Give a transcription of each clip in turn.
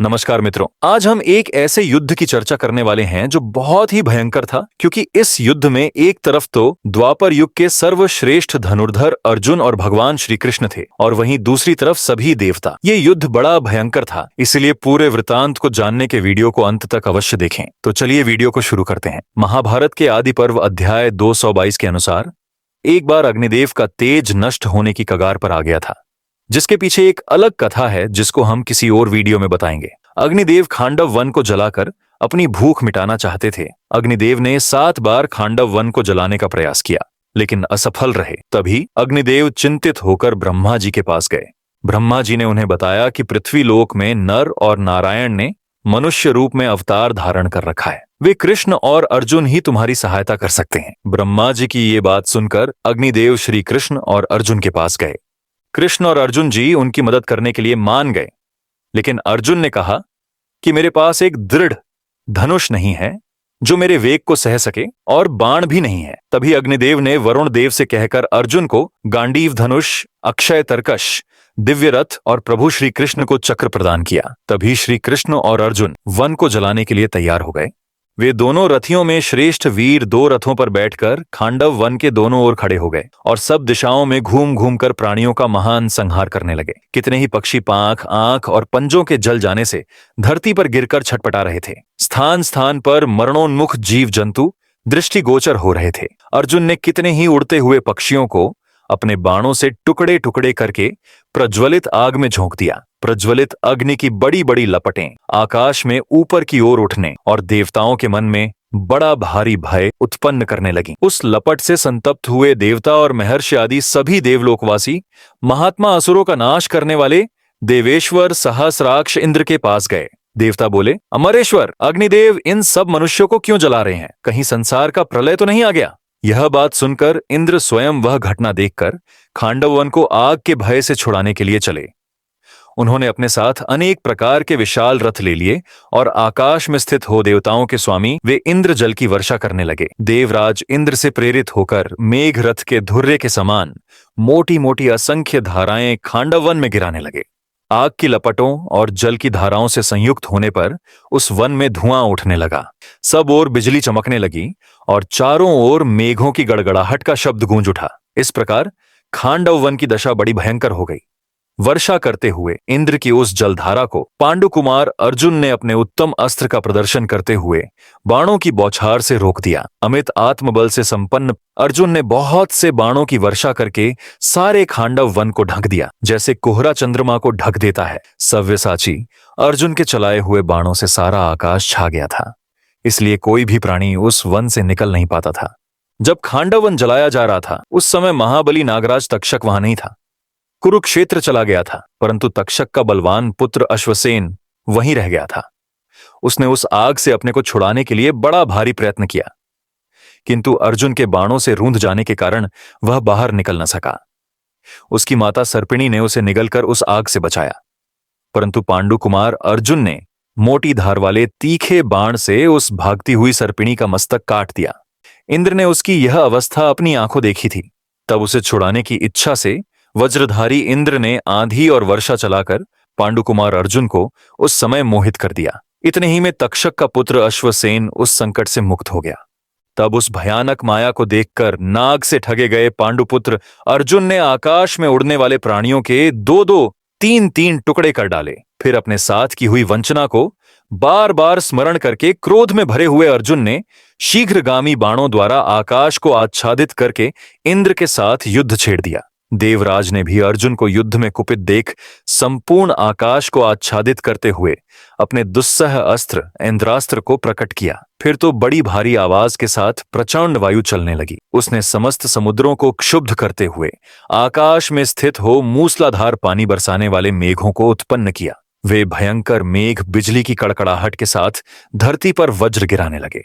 नमस्कार मित्रों, आज हम एक ऐसे युद्ध की चर्चा करने वाले हैं जो बहुत ही भयंकर था, क्योंकि इस युद्ध में एक तरफ तो द्वापर युग के सर्वश्रेष्ठ धनुर्धर अर्जुन और भगवान श्री कृष्ण थे और वहीं दूसरी तरफ सभी देवता। ये युद्ध बड़ा भयंकर था, इसलिए पूरे वृतांत को जानने के वीडियो को अंत तक अवश्य देखें। तो चलिए वीडियो को शुरू करते हैं। महाभारत के आदि पर्व अध्याय 222 के अनुसार एक बार अग्निदेव का तेज नष्ट होने की कगार पर आ गया था, जिसके पीछे एक अलग कथा है जिसको हम किसी और वीडियो में बताएंगे। अग्निदेव खांडव वन को जलाकर अपनी भूख मिटाना चाहते थे। अग्निदेव ने 7 बार खांडव वन को जलाने का प्रयास किया, लेकिन असफल रहे। तभी अग्निदेव चिंतित होकर ब्रह्मा जी के पास गए। ब्रह्मा जी ने उन्हें बताया कि पृथ्वी लोक में नर और नारायण ने मनुष्य रूप में अवतार धारण कर रखा है। वे कृष्ण और अर्जुन ही तुम्हारी सहायता कर सकते हैं। ब्रह्मा जी की ये बात सुनकर अग्निदेव श्री कृष्ण और अर्जुन के पास गए। कृष्ण और अर्जुन जी उनकी मदद करने के लिए मान गए, लेकिन अर्जुन ने कहा कि मेरे पास एक दृढ़ धनुष नहीं है जो मेरे वेग को सह सके, और बाण भी नहीं है। तभी अग्निदेव ने वरुण देव से कहकर अर्जुन को गांडीव धनुष, अक्षय तरकश, दिव्य रथ और प्रभु श्री कृष्ण को चक्र प्रदान किया। तभी श्री कृष्ण और अर्जुन वन को जलाने के लिए तैयार हो गए। वे दोनों रथियों में श्रेष्ठ वीर 2 रथों पर बैठकर खांडव वन के दोनों ओर खड़े हो गए और सब दिशाओं में घूम घूम कर प्राणियों का महान संहार करने लगे। कितने ही पक्षी पांख, आंख और पंजों के जल जाने से धरती पर गिरकर छटपटा रहे थे। स्थान स्थान पर मरणोन्मुख जीव जंतु दृष्टिगोचर हो रहे थे। अर्जुन ने कितने ही उड़ते हुए पक्षियों को अपने बाणों से टुकड़े टुकड़े करके प्रज्वलित आग में झोंक दिया। प्रज्वलित अग्नि की बड़ी बड़ी लपटें आकाश में ऊपर की ओर उठने और देवताओं के मन में बड़ा भारी भय उत्पन्न करने लगी। उस लपट से संतप्त हुए देवता और महर्षि आदि सभी देवलोकवासी महात्मा असुरों का नाश करने वाले देवेश्वर सहस्राक्ष इंद्र के पास गए। देवता बोले, अमरेश्वर, अग्निदेव इन सब मनुष्यों को क्यों जला रहे हैं? कहीं संसार का प्रलय तो नहीं आ गया? यह बात सुनकर इंद्र स्वयं वह घटना देखकर खांडव वन को आग के भय से छुड़ाने के लिए चले। उन्होंने अपने साथ अनेक प्रकार के विशाल रथ ले लिए और आकाश में स्थित हो देवताओं के स्वामी वे इंद्र जल की वर्षा करने लगे। देवराज इंद्र से प्रेरित होकर मेघ रथ के धुर्रे के समान मोटी मोटी असंख्य धाराएं खांडव वन में गिराने लगे। आग की लपटों और जल की धाराओं से संयुक्त होने पर उस वन में धुआं उठने लगा। सब ओर बिजली चमकने लगी और चारों ओर मेघों की गड़गड़ाहट का शब्द गूंज उठा। इस प्रकार खांडव वन की दशा बड़ी भयंकर हो गई। वर्षा करते हुए इंद्र की उस जलधारा को पांडु कुमार अर्जुन ने अपने उत्तम अस्त्र का प्रदर्शन करते हुए बाणों की बौछार से रोक दिया। अमित आत्मबल से संपन्न अर्जुन ने बहुत से बाणों की वर्षा करके सारे खांडव वन को ढक दिया, जैसे कोहरा चंद्रमा को ढक देता है। सव्यसाची अर्जुन के चलाए हुए बाणों से सारा आकाश छा गया था, इसलिए कोई भी प्राणी उस वन से निकल नहीं पाता था। जब खांडव वन जलाया जा रहा था, उस समय महाबली नागराज तक्षक वहां नहीं था। कुरुक्षेत्र चला गया था, परंतु तक्षक का बलवान पुत्र अश्वसेन वहीं रह गया था। उसने उस आग से अपने को छुड़ाने के लिए बड़ा भारी प्रयत्न किया, किंतु अर्जुन के बाणों से रूंध जाने के कारण वह बाहर निकल न सका। उसकी माता सर्पिणी ने उसे निगलकर उस आग से बचाया, परंतु पांडु कुमार अर्जुन ने मोटी धार वाले तीखे बाण से उस भागती हुई सर्पिणी का मस्तक काट दिया। इंद्र ने उसकी यह अवस्था अपनी आंखों देखी थी। तब उसे छुड़ाने की इच्छा से वज्रधारी इंद्र ने आंधी और वर्षा चलाकर पांडु कुमार अर्जुन को उस समय मोहित कर दिया। इतने ही में तक्षक का पुत्र अश्वसेन उस संकट से मुक्त हो गया। तब उस भयानक माया को देखकर नाग से ठगे गए पांडुपुत्र अर्जुन ने आकाश में उड़ने वाले प्राणियों के 2-2, 3-3 टुकड़े कर डाले। फिर अपने साथ की हुई वंचना को बार बार स्मरण करके क्रोध में भरे हुए अर्जुन ने शीघ्रगामी बाणों द्वारा आकाश को आच्छादित करके इंद्र के साथ युद्ध छेड़ दिया। देवराज ने भी अर्जुन को युद्ध में कुपित देख संपूर्ण आकाश को आच्छादित करते हुए अपने दुस्सह अस्त्र इंद्रास्त्र को प्रकट किया। फिर तो बड़ी भारी आवाज के साथ प्रचंड वायु चलने लगी। उसने समस्त समुद्रों को क्षुब्ध करते हुए आकाश में स्थित हो मूसलाधार पानी बरसाने वाले मेघों को उत्पन्न किया। वे भयंकर मेघ बिजली की कड़कड़ाहट के साथ धरती पर वज्र गिराने लगे।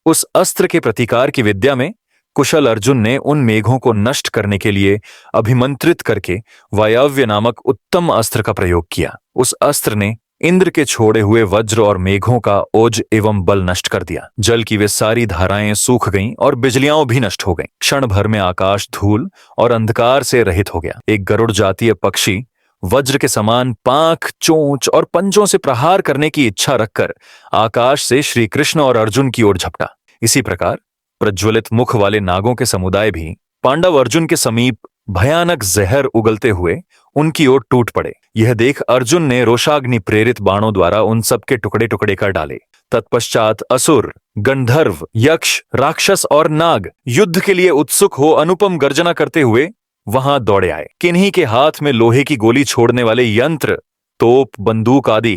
उस अस्त्र के प्रतिकार की विद्या में कुशल अर्जुन ने उन मेघों को नष्ट करने के लिए अभिमंत्रित करके वायव्य नामक उत्तम अस्त्र का प्रयोग किया। उस अस्त्र ने इंद्र के छोड़े हुए वज्र और मेघों का ओज एवं बल नष्ट कर दिया। जल की वे सारी धाराएं सूख गईं और बिजलियां भी नष्ट हो गईं। क्षण भर में आकाश धूल और अंधकार से रहित हो गया। एक गरुड़ जातीय पक्षी वज्र के समान पांख, चोंच और पंजों से प्रहार करने की इच्छा रखकर आकाश से श्री कृष्ण और अर्जुन की ओर झपटा। इसी प्रकार प्रज्वलित मुख वाले नागों के समुदाय भी पांडव अर्जुन के समीप भयानक जहर उगलते हुए उनकी ओर टूट पड़े। यह देख अर्जुन ने रोषाग्नि प्रेरित बाणों द्वारा उन सब के टुकड़े टुकड़े कर डाले। तत्पश्चात असुर, गंधर्व, यक्ष, राक्षस और नाग युद्ध के लिए उत्सुक हो अनुपम गर्जना करते हुए वहां दौड़े आए। किन्हीं के हाथ में लोहे की गोली छोड़ने वाले यंत्र, तोप, बंदूक आदि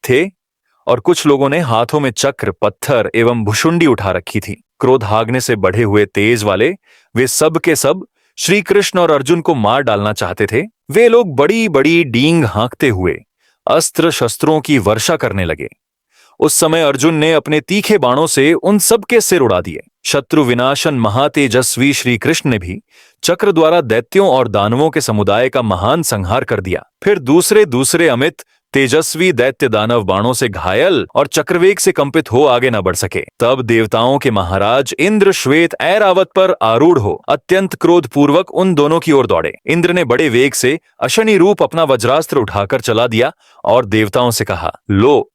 थे और कुछ लोगों ने हाथों में चक्र, पत्थर एवं भुशुंडी उठा रखी थी। क्रोध हागने से बढ़े हुए तेज वाले वे सब के सब श्री कृष्ण और अर्जुन को मार डालना चाहते थे। वे लोग बड़ी बड़ी डींग हाँकते हुए अस्त्र शस्त्रों की वर्षा करने लगे। उस समय अर्जुन ने अपने तीखे बाणों से उन सब के सिर उड़ा दिए। शत्रु विनाशन महातेजस्वी श्री कृष्ण ने भी चक्र द्वारा दैत्यों और दानवों के समुदाय का महान संहार कर दिया। फिर दूसरे दूसरे अमित तेजस्वी दैत्य दानव बाणों से घायल और चक्रवेग से कंपित हो आगे न बढ़ सके। तब देवताओं के महाराज इंद्र श्वेत ऐरावत पर आरूढ़ हो अत्यंत क्रोधपूर्वक उन दोनों की ओर दौड़े। इंद्र ने बड़े वेग से अशनि रूप अपना वज्रास्त्र उठाकर चला दिया और देवताओं से कहा, लो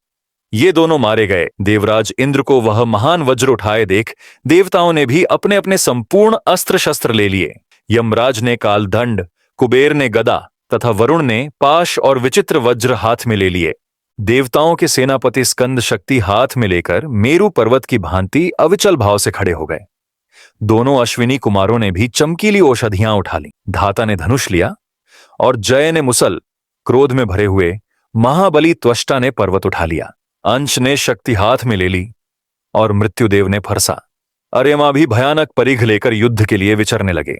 ये दोनों मारे गए। देवराज इंद्र को वह महान वज्र उठाए देख देवताओं ने भी अपने अपने संपूर्ण अस्त्र शस्त्र ले लिए। यमराज ने कालदंड, कुबेर ने गदा तथा वरुण ने पाश और विचित्र वज्र हाथ में ले लिए। देवताओं के सेनापति स्कंद शक्ति हाथ में लेकर मेरू पर्वत की भांति अविचल भाव से खड़े हो गए। दोनों अश्विनी कुमारों ने भी चमकीली औषधियां उठा ली। धाता ने धनुष लिया और जय ने मुसल। क्रोध में भरे हुए महाबली त्वष्टा ने पर्वत उठा लिया। अंश ने शक्ति हाथ में ले ली और मृत्युदेव ने फरसा। अर्यमा भी भयानक परिघ लेकर युद्ध के लिए विचरने लगे।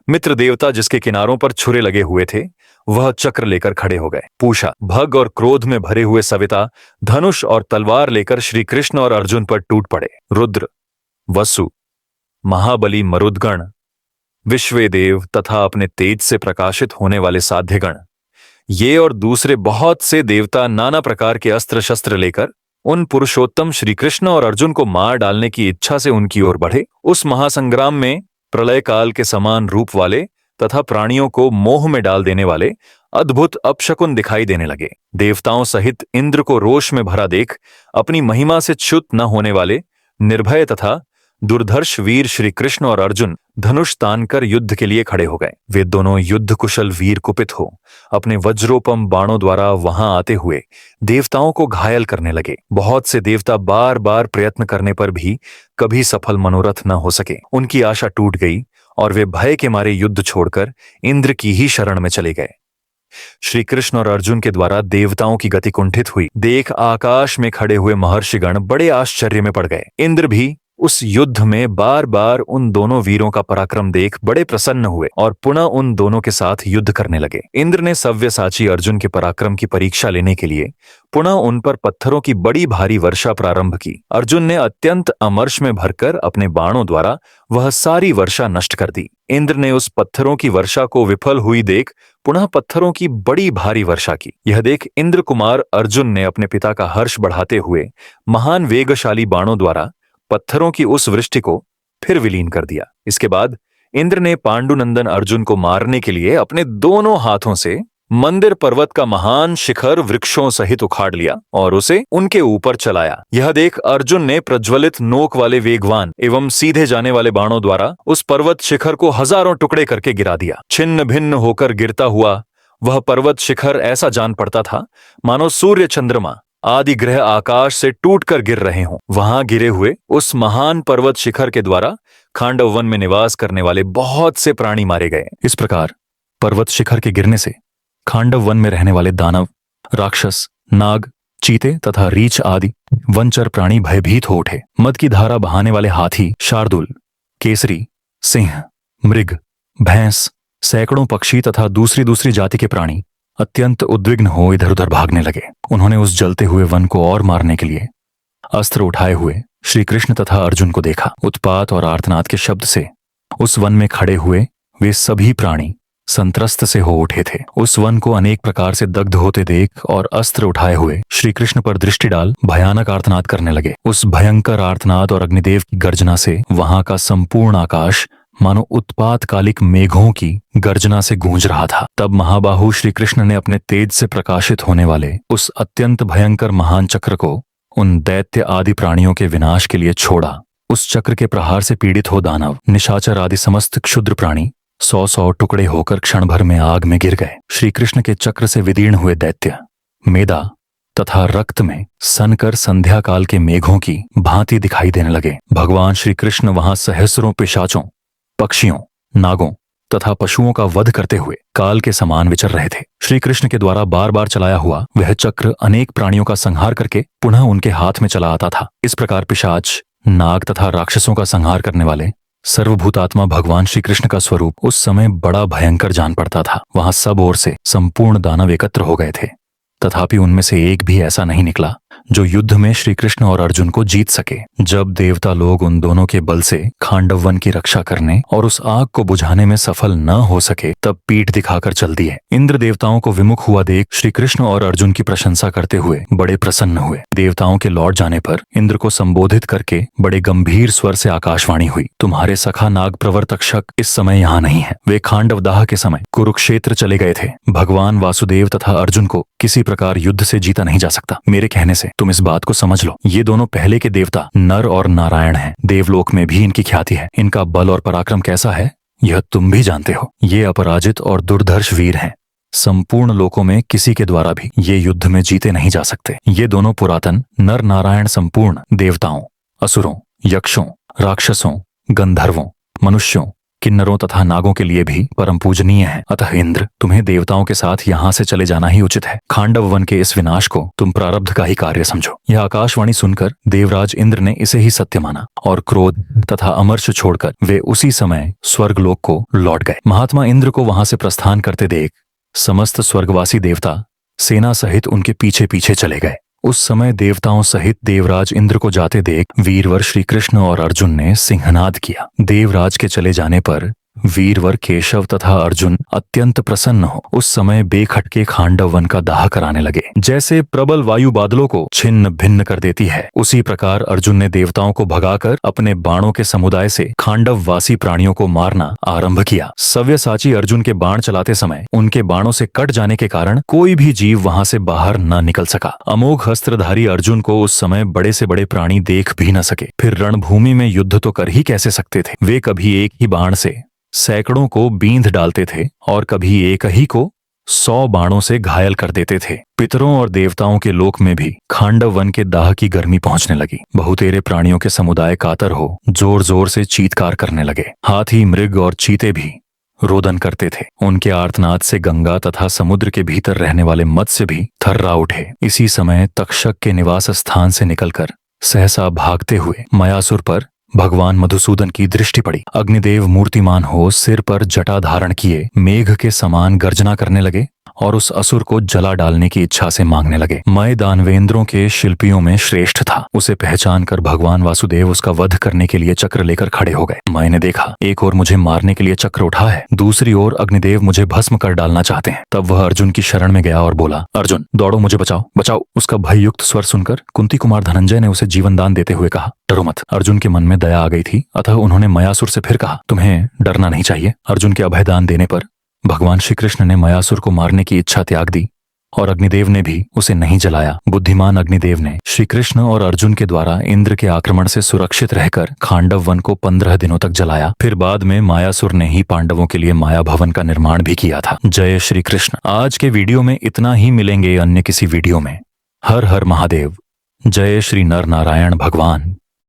मित्र देवता जिसके किनारों पर छुरे लगे हुए थे वह चक्र लेकर खड़े हो गए। पूषा, भग और क्रोध में भरे हुए सविता धनुष और तलवार लेकर श्री कृष्ण और अर्जुन पर टूट पड़े। रुद्र, वसु, महाबली मरुदगण, विश्वेदेव तथा अपने तेज से प्रकाशित होने वाले साध्यगण, ये और दूसरे बहुत से देवता नाना प्रकार के अस्त्र शस्त्र लेकर उन पुरुषोत्तम श्री कृष्ण और अर्जुन को मार डालने की इच्छा से उनकी ओर बढ़े। उस महासंग्राम में प्रलय काल के समान रूप वाले तथा प्राणियों को मोह में डाल देने वाले अद्भुत अपशकुन दिखाई देने लगे। देवताओं सहित इंद्र को रोष में भरा देख अपनी महिमा से च्युत न होने वाले निर्भय तथा दुर्धर्ष वीर श्री कृष्ण और अर्जुन धनुष तानकर युद्ध के लिए खड़े हो गए। वे दोनों युद्ध कुशल वीर कुपित हो अपने वज्रोपम बाणों द्वारा वहां आते हुए देवताओं को घायल करने लगे। बहुत से देवता बार बार प्रयत्न करने पर भी कभी सफल मनोरथ न हो सके। उनकी आशा टूट गई और वे भय के मारे युद्ध छोड़कर इंद्र की ही शरण में चले गए। श्री कृष्ण और अर्जुन के द्वारा देवताओं की गति कुंठित हुई देख आकाश में खड़े हुए महर्षिगण बड़े आश्चर्य में पड़ गए। इंद्र भी उस युद्ध में बार बार उन दोनों वीरों का पराक्रम देख बड़े प्रसन्न हुए और पुनः उन दोनों के साथ युद्ध करने लगे। इंद्र ने सव्यसाची अर्जुन के पराक्रम की परीक्षा लेने के लिए पुनः उन पर पत्थरों की बड़ी भारी वर्षा प्रारंभ की। अर्जुन ने अत्यंत अमर्ष में भरकर अपने बाणों द्वारा वह सारी वर्षा नष्ट कर दी। इंद्र ने उस पत्थरों की वर्षा को विफल हुई देख पुनः पत्थरों की बड़ी भारी वर्षा की। यह देख इंद्र कुमार अर्जुन ने अपने पिता का हर्ष बढ़ाते हुए महान वेगशाली बाणों द्वारा पत्थरों की उस वृष्टि को फिर विलीन कर दिया। इसके बाद इंद्र ने पांडुनंदन अर्जुन को मारने के लिए अपने दोनों हाथों से मंदिर पर्वत का महान शिखर वृक्षों सहित उखाड़ लिया और उसे उनके ऊपर चलाया। यह देख अर्जुन ने प्रज्वलित नोक वाले वेगवान एवं सीधे जाने वाले बाणों द्वारा उस पर्वत शिखर को हजारों टुकड़े करके गिरा दिया। छिन्न भिन्न होकर गिरता हुआ वह पर्वत शिखर ऐसा जान पड़ता था मानो सूर्य चंद्रमा आदि ग्रह आकाश से टूटकर गिर रहे हों। वहां गिरे हुए उस महान पर्वत शिखर के द्वारा खांडव वन में निवास करने वाले बहुत से प्राणी मारे गए। इस प्रकार पर्वत शिखर के गिरने से खांडव वन में रहने वाले दानव, राक्षस, नाग, चीते तथा रीछ आदि वनचर प्राणी भयभीत हो उठे। मद की धारा बहाने वाले हाथी, शार्दूल, केसरी, सिंह, मृग, भैंस, सैकड़ों पक्षी तथा दूसरी दूसरी जाति के प्राणी अत्यंत उद्विग्न हो इधर उधर भागने लगे। उन्होंने उस जलते हुए वन को और मारने के लिए अस्त्र उठाए हुए श्री कृष्ण तथा अर्जुन को देखा। उत्पात और आर्तनाद के शब्द से उस वन में खड़े हुए वे सभी प्राणी संत्रस्त से हो उठे थे। उस वन को अनेक प्रकार से दग्ध होते देख और अस्त्र उठाए हुए श्री कृष्ण पर दृष्टि डाल भयानक आर्तनाद करने लगे। उस भयंकर आर्तनाद और अग्निदेव की गर्जना से वहां का संपूर्ण आकाश मानो उत्पातकालिक मेघों की गर्जना से गूंज रहा था। तब महाबाहु श्री कृष्ण ने अपने तेज से प्रकाशित होने वाले उस अत्यंत भयंकर महान चक्र को उन दैत्य आदि प्राणियों के विनाश के लिए छोड़ा। उस चक्र के प्रहार से पीड़ित हो दानव, निशाचर आदि समस्त क्षुद्र प्राणी 100 टुकड़े होकर क्षण भर में आग में गिर गए। श्री कृष्ण के चक्र से विदीर्ण हुए दैत्य मेदा तथा रक्त में सनकर संध्या काल के मेघों की भांति दिखाई देने लगे। भगवान श्री कृष्ण वहां सहस्रों पिशाचों, पक्षियों, नागों तथा पशुओं का वध करते हुए काल के समान विचर रहे थे। श्री कृष्ण के द्वारा बार बार चलाया हुआ वह चक्र अनेक प्राणियों का संहार करके पुनः उनके हाथ में चला आता था। इस प्रकार पिशाच, नाग तथा राक्षसों का संहार करने वाले सर्वभूतात्मा भगवान श्री कृष्ण का स्वरूप उस समय बड़ा भयंकर जान पड़ता था। वहां सब ओर से संपूर्ण दानव एकत्र हो गए थे, तथापि उनमें से एक भी ऐसा नहीं निकला जो युद्ध में श्री कृष्ण और अर्जुन को जीत सके। जब देवता लोग उन दोनों के बल से खांडव वन की रक्षा करने और उस आग को बुझाने में सफल न हो सके, तब पीठ दिखाकर चल दिए। इंद्र देवताओं को विमुख हुआ देख श्री कृष्ण और अर्जुन की प्रशंसा करते हुए बड़े प्रसन्न हुए। देवताओं के लौट जाने पर इंद्र को संबोधित करके बड़े गंभीर स्वर से आकाशवाणी हुई, तुम्हारे सखा नाग प्रवर्तक शक इस समय यहाँ नहीं है। वे खांडव दाह के समय कुरुक्षेत्र चले गए थे। भगवान वासुदेव तथा अर्जुन को किसी प्रकार युद्ध से जीता नहीं जा सकता। मेरे कहने से तुम इस बात को समझ लो। ये दोनों पहले के देवता नर और नारायण हैं। देवलोक में भी इनकी ख्याति है। इनका बल और पराक्रम कैसा है यह तुम भी जानते हो। ये अपराजित और दुर्धर्ष वीर हैं। संपूर्ण लोकों में किसी के द्वारा भी ये युद्ध में जीते नहीं जा सकते। ये दोनों पुरातन नर नारायण संपूर्ण देवताओं, असुरों, यक्षों, राक्षसों, गंधर्वों, मनुष्यों, किन्नरों तथा नागों के लिए भी परम पूजनीय है। अतः इंद्र, तुम्हें देवताओं के साथ यहाँ से चले जाना ही उचित है। खांडव वन के इस विनाश को तुम प्रारब्ध का ही कार्य समझो। यह आकाशवाणी सुनकर देवराज इंद्र ने इसे ही सत्य माना और क्रोध तथा अमर्ष छोड़कर वे उसी समय स्वर्गलोक को लौट गए। महात्मा इंद्र को वहां से प्रस्थान करते देख समस्त स्वर्गवासी देवता सेना सहित उनके पीछे पीछे चले गए। उस समय देवताओं सहित देवराज इंद्र को जाते देख वीरवर श्री कृष्ण और अर्जुन ने सिंहनाद किया। देवराज के चले जाने पर वीरवर केशव तथा अर्जुन अत्यंत प्रसन्न हो उस समय बेखटके खांडव वन का दाह कराने लगे। जैसे प्रबल वायु बादलों को छिन्न भिन्न कर देती है, उसी प्रकार अर्जुन ने देवताओं को भगाकर अपने बाणों के समुदाय से खांडव वासी प्राणियों को मारना आरंभ किया। सव्यसाची अर्जुन के बाण चलाते समय उनके बाणों से कट जाने के कारण कोई भी जीव वहां से बाहर न निकल सका। अमोघ हस्त्रधारी अर्जुन को उस समय बड़े से बड़े प्राणी देख भी न सके। फिर रणभूमि में युद्ध तो कर ही कैसे सकते थे। वे कभी एक ही बाण से सैकड़ों को बींध डालते थे और कभी एक ही को 100 बाणों से घायल कर देते थे। पितरों और देवताओं के लोक में भी खांडव वन के दाह की गर्मी पहुंचने लगी। बहुतेरे प्राणियों के समुदाय कातर हो जोर जोर से चीत्कार करने लगे। हाथी, मृग और चीते भी रोदन करते थे। उनके आर्तनाद से गंगा तथा समुद्र के भीतर रहने वाले मत्स्य भी थर्रा उठे। इसी समय तक्षक के निवास स्थान से निकलकर सहसा भागते हुए मयासुर पर भगवान मधुसूदन की दृष्टि पड़ी। अग्निदेव मूर्तिमान हो सिर पर जटा धारण किए मेघ के समान गर्जना करने लगे और उस असुर को जला डालने की इच्छा से मांगने लगे। मय दानवेंद्रों के शिल्पियों में श्रेष्ठ था। उसे पहचान कर भगवान वासुदेव उसका वध करने के लिए चक्र लेकर खड़े हो गए। मय ने देखा एक ओर मुझे मारने के लिए चक्र उठा है, दूसरी ओर अग्निदेव मुझे भस्म कर डालना चाहते हैं। तब वह अर्जुन की शरण में गया और बोला, अर्जुन दौड़ो, मुझे बचाओ बचाओ। उसका भययुक्त स्वर सुनकर कुंती कुमार धनंजय ने उसे जीवन दान देते हुए कहा, डरो मत। अर्जुन के मन में दया आ गई थी, अतः उन्होंने मयासुर से फिर कहा, तुम्हें डरना नहीं चाहिए। अर्जुन के अभयदान देने पर भगवान श्री कृष्ण ने मयासुर को मारने की इच्छा त्याग दी और अग्निदेव ने भी उसे नहीं जलाया। बुद्धिमान अग्निदेव ने श्री कृष्ण और अर्जुन के द्वारा इंद्र के आक्रमण से सुरक्षित रहकर खांडव वन को 15 दिनों तक जलाया। फिर बाद में मायासुर ने ही पांडवों के लिए माया भवन का निर्माण भी किया था। जय श्री कृष्ण। आज के वीडियो में इतना ही, मिलेंगे अन्य किसी वीडियो में। हर हर महादेव। जय श्री नर नारायण भगवान।